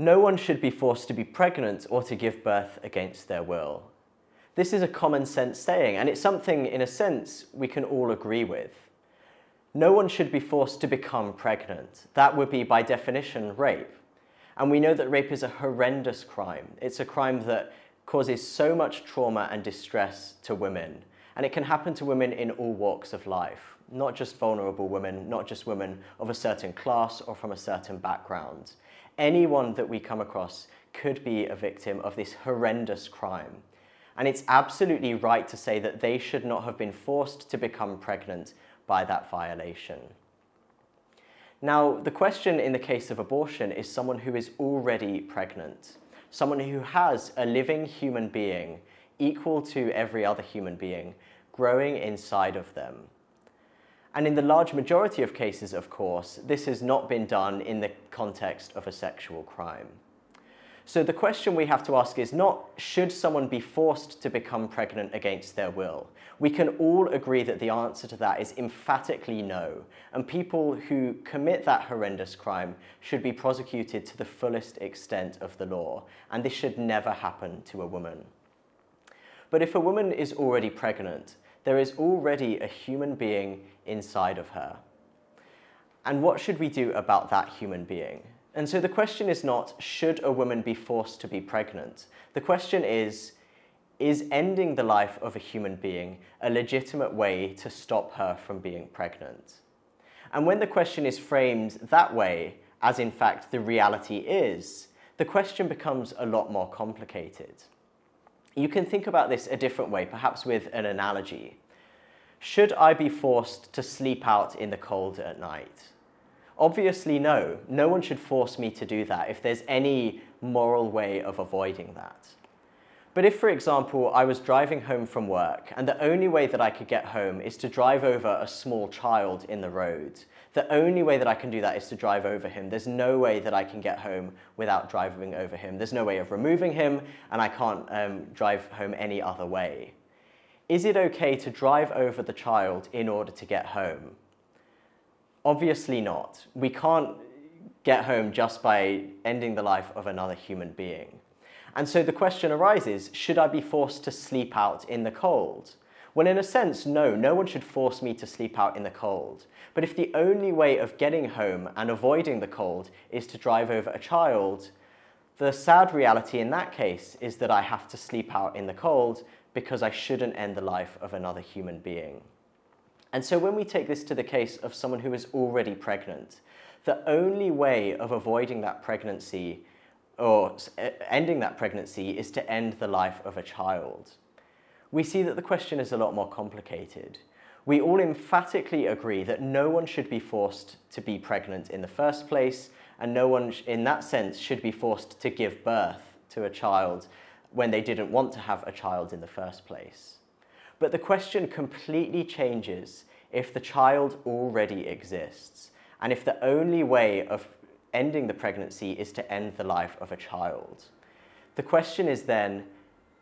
No one should be forced to be pregnant or to give birth against their will. This is a common sense saying, and it's something, in a sense, we can all agree with. No one should be forced to become pregnant. That would be, by definition, rape. And we know that rape is a horrendous crime. It's a crime that causes so much trauma and distress to women. And it can happen to women in all walks of life, not just vulnerable women, not just women of a certain class or from a certain background. Anyone that we come across could be a victim of this horrendous crime. And it's absolutely right to say that they should not have been forced to become pregnant by that violation. Now, the question in the case of abortion is someone who is already pregnant, someone who has a living human being equal to every other human being growing inside of them. And in the large majority of cases, of course, this has not been done in the context of a sexual crime. So the question we have to ask is not, should someone be forced to become pregnant against their will? We can all agree that the answer to that is emphatically no, and people who commit that horrendous crime should be prosecuted to the fullest extent of the law, and this should never happen to a woman. But if a woman is already pregnant, there is already a human being inside of her. And what should we do about that human being? And so the question is not, should a woman be forced to be pregnant? The question is ending the life of a human being a legitimate way to stop her from being pregnant? And when the question is framed that way, as in fact the reality is, the question becomes a lot more complicated. You can think about this a different way, perhaps with an analogy. Should I be forced to sleep out in the cold at night? Obviously, no. No one should force me to do that if there's any moral way of avoiding that. But if, for example, I was driving home from work and the only way that I could get home is to drive over a small child in the road, the only way that I can do that is to drive over him. There's no way that I can get home without driving over him. There's no way of removing him, and I can't drive home any other way. Is it okay to drive over the child in order to get home? Obviously not. We can't get home just by ending the life of another human being. And so the question arises, should I be forced to sleep out in the cold? Well, in a sense, no. No one should force me to sleep out in the cold. But if the only way of getting home and avoiding the cold is to drive over a child, the sad reality in that case is that I have to sleep out in the cold because I shouldn't end the life of another human being. And so when we take this to the case of someone who is already pregnant, the only way of avoiding that pregnancy or ending that pregnancy is to end the life of a child. We see that the question is a lot more complicated. We all emphatically agree that no one should be forced to be pregnant in the first place, and no one in that sense should be forced to give birth to a child when they didn't want to have a child in the first place. But the question completely changes if the child already exists, and if the only way of ending the pregnancy is to end the life of a child. The question is then,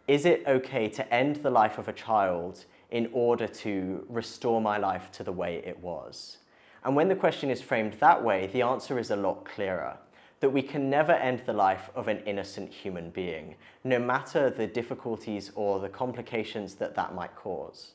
is it okay to end the life of a child in order to restore my life to the way it was? And when the question is framed that way, the answer is a lot clearer, that we can never end the life of an innocent human being, no matter the difficulties or the complications that that might cause.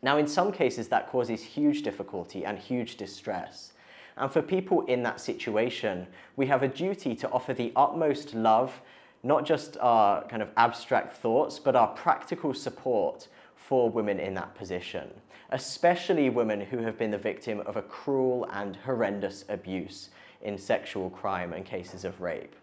Now, in some cases, that causes huge difficulty and huge distress. And for people in that situation, we have a duty to offer the utmost love, not just our kind of abstract thoughts, but our practical support for women in that position, especially women who have been the victim of a cruel and horrendous abuse in sexual crime and cases of rape.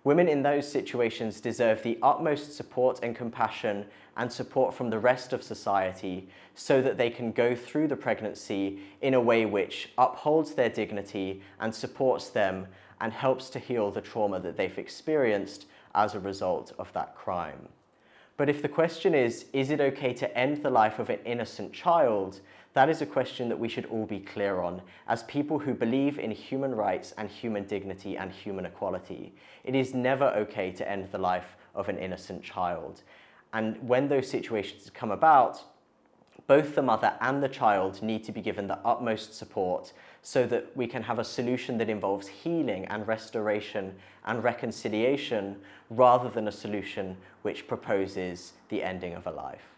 Women in those situations deserve the utmost support and compassion and support from the rest of society so that they can go through the pregnancy in a way which upholds their dignity and supports them and helps to heal the trauma that they've experienced as a result of that crime. But if the question is it okay to end the life of an innocent child, that is a question that we should all be clear on as people who believe in human rights and human dignity and human equality. It is never okay to end the life of an innocent child. And when those situations come about, Both the mother and the child need to be given the utmost support so that we can have a solution that involves healing and restoration and reconciliation rather than a solution which proposes the ending of a life.